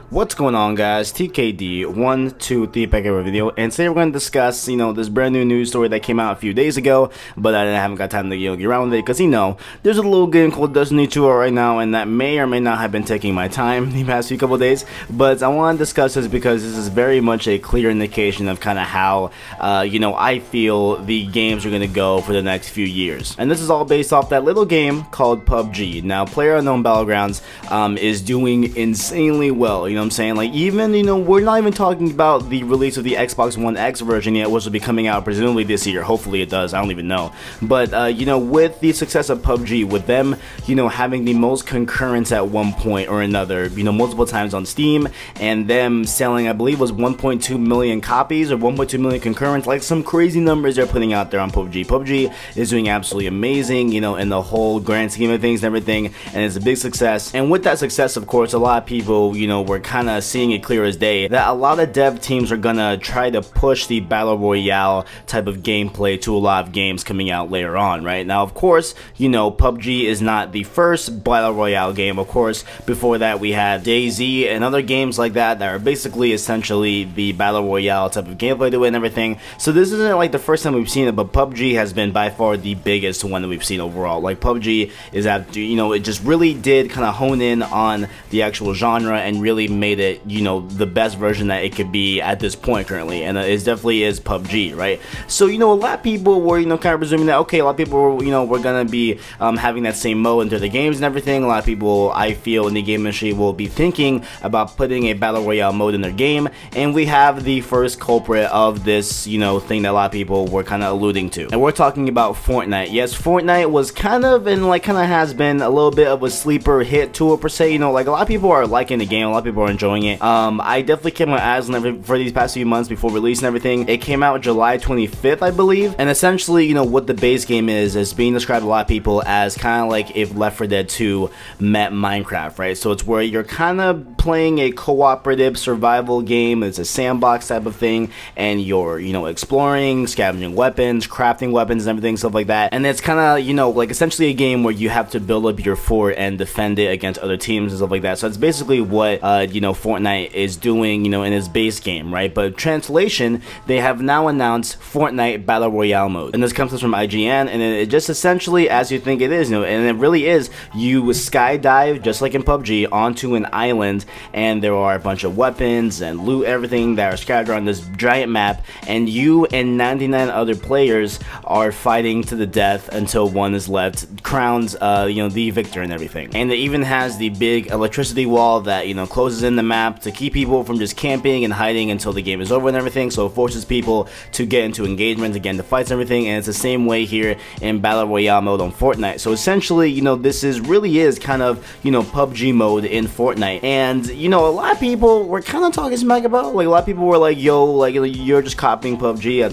What's going on, guys? TKD123 back here with a video, and today we're going to discuss, this brand new news story that came out a few days ago, but I haven't got time to get around with it because there's a little game called Destiny 2 right now, and that may or may not have been taking my time the past few couple days. But I want to discuss this because this is very much a clear indication of kind of how I feel the games are going to go for the next few years, and this is all based off that little game called PUBG. Now, PlayerUnknown Battlegrounds is doing insanely well. You know what I'm saying? Like, even, we're not even talking about the release of the Xbox One X version yet, which will be coming out presumably this year. Hopefully it does. I don't even know. But, with the success of PUBG, with them, having the most concurrence at one point or another, multiple times on Steam, and them selling, I believe, was 1.2 million copies or 1.2 million concurrence, like some crazy numbers they're putting out there on PUBG. PUBG is doing absolutely amazing, in the whole grand scheme of things and everything, and it's a big success. And with that success, of course, a lot of people, were kind of seeing it clear as day that a lot of dev teams are gonna try to push the battle royale type of gameplay to a lot of games coming out later on, right? Now, of course, PUBG is not the first battle royale game. Of course, before that we had DayZ and other games like that are basically essentially the battle royale type of gameplay to it and everything. So this isn't like the first time we've seen it, but PUBG has been by far the biggest one that we've seen overall. Like, PUBG is at, it just really did kind of hone in on the actual genre and really made it, the best version that it could be at this point currently, and it definitely is PUBG, right? So, a lot of people were, kind of presuming that, okay, a lot of people were, we're gonna be having that same mode into the games and everything. A lot of people, I feel, in the game industry will be thinking about putting a battle royale mode in their game, and we have the first culprit of this, thing that a lot of people were kind of alluding to, and we're talking about Fortnite. Yes, Fortnite was kind of, and kind of has been a little bit of a sleeper hit to it per se. Like, a lot of people are liking the game, a lot of people are enjoying it. I definitely kept my eyes on it for these past few months before release and everything. It came out July 25th, I believe, and essentially, what the base game is being described to a lot of people as kind of like if Left 4 Dead 2 met Minecraft, right? So it's where you're kind of playing a cooperative survival game. It's a sandbox type of thing, and you're, exploring, scavenging weapons, crafting weapons and everything, stuff like that. And it's kind of, like essentially a game where you have to build up your fort and defend it against other teams and stuff like that. So it's basically what, Fortnite is doing, in its base game, right? But translation, they have now announced Fortnite Battle Royale Mode. And this comes from IGN, and it just essentially, as you think it is, and it really is, you skydive, just like in PUBG, onto an island, and there are a bunch of weapons and loot, everything that are scattered on this giant map, and you and 99 other players are fighting to the death until one is left, crowns, the victor and everything. And it even has the big electricity wall that, closes in the map to keep people from just camping and hiding until the game is over and everything. So it forces people to get into engagement, again, to fights and everything. And it's the same way here in Battle Royale mode on Fortnite. So essentially, this really is kind of, PUBG mode in Fortnite. And, a lot of people were kind of talking smack about, like, a lot of people were like, yo, like, you're just copying PUBG,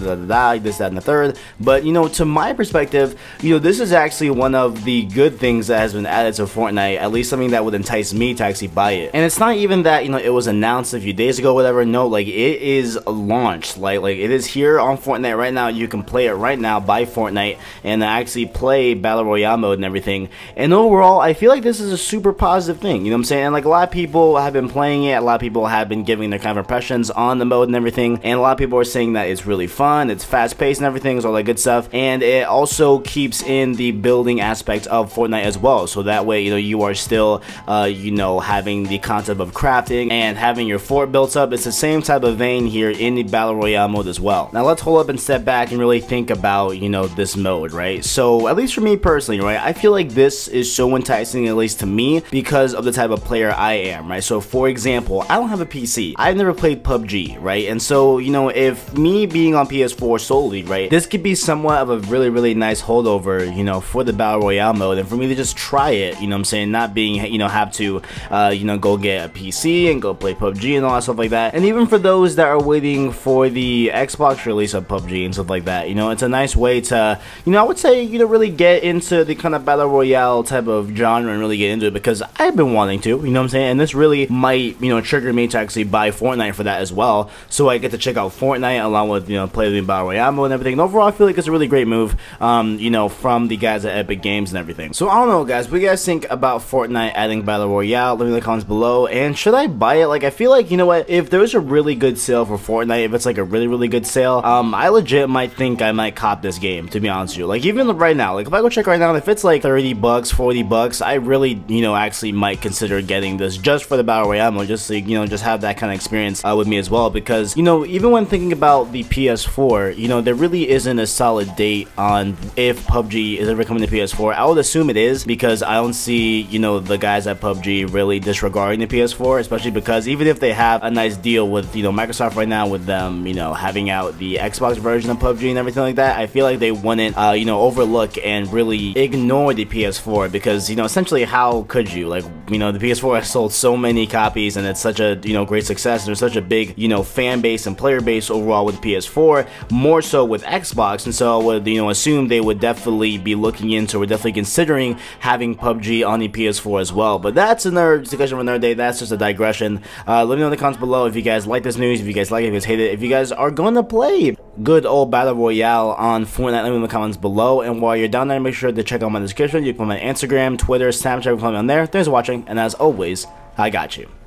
this, that, and the third. But, to my perspective, this is actually one of the good things that has been added to Fortnite, at least something that would entice me to actually buy it. And it's not even that, it was announced a few days ago, whatever. No, like, it is launched. Like it is here on Fortnite right now. You can play it right now by Fortnite and actually play Battle Royale mode and everything. And overall, I feel like this is a super positive thing, you know what I'm saying? And like, a lot of people have been playing it, a lot of people have been giving their kind of impressions on the mode and everything, and a lot of people are saying that it's really fun, it's fast paced and everything, it's all that good stuff, and it also keeps in the building aspect of Fortnite as well. So that way, you are still, having the concept of crafting and having your fort built up. It's the same type of vein here in the Battle Royale mode as well. Now let's hold up and step back and really think about, this mode, right? So at least for me personally, right, I feel like this is so enticing, at least to me, because of the type of player I am, right? So for example, I don't have a PC. I've never played PUBG, right? And so, if me being on PS4 solely, right, this could be somewhat of a really, really nice holdover, for the Battle Royale mode, and for me to just try it, what I'm saying, not being, have to, go get a PC and go play PUBG and all that stuff like that. And even for those that are waiting for the Xbox release of PUBG and stuff like that, it's a nice way to, I would say, really get into the kind of Battle Royale type of genre and really get into it, because I've been wanting to, what I'm saying, and this really might, trigger me to actually buy Fortnite for that as well, so I get to check out Fortnite along with, play the Battle Royale mode and everything. And overall, I feel like it's a really great move, from the guys at Epic Games and everything. So I don't know, guys, what do you guys think about Fortnite adding Battle Royale? Let me know in the comments below, and should I buy it? Like, I feel like, you know what, if there's a really good sale for Fortnite, if it's like a really good sale, I legit might think I might cop this game, to be honest with you. Like, even right now, like if I go check right now, if it's like 30 bucks, 40 bucks, I really, you know, actually might consider getting this just for the Battle Royale mode, just so, you know, just have that kind of experience with me as well, because, you know, even when thinking about the PS4, you know, there really isn't a solid date on if PUBG is ever coming to PS4. I would assume it is, because I don't see, you know, the guys at PUBG really disregarding the PS4, especially because even if they have a nice deal with, you know, Microsoft right now, with them, you know, having out the Xbox version of PUBG and everything like that, I feel like they wouldn't, you know, overlook and really ignore the PS4, because, you know, essentially, how could you? Like, you know, the PS4 has sold so many copies, and it's such a, you know, great success. There's such a big, you know, fan base and player base overall with PS4, more so with Xbox, and so I would, you know, assume they would definitely be looking into, or definitely considering having PUBG on the PS4 as well. But that's another discussion for another day. That's just a digression. Let me know in the comments below if you guys like this news, if you guys like it, if you guys hate it, if you guys are going to play good old Battle Royale on Fortnite. Let me know in the comments below, and while you're down there, make sure to check out my description. You can find my Instagram, Twitter, Snapchat, follow me on there. Thanks for watching, and as always, I got you.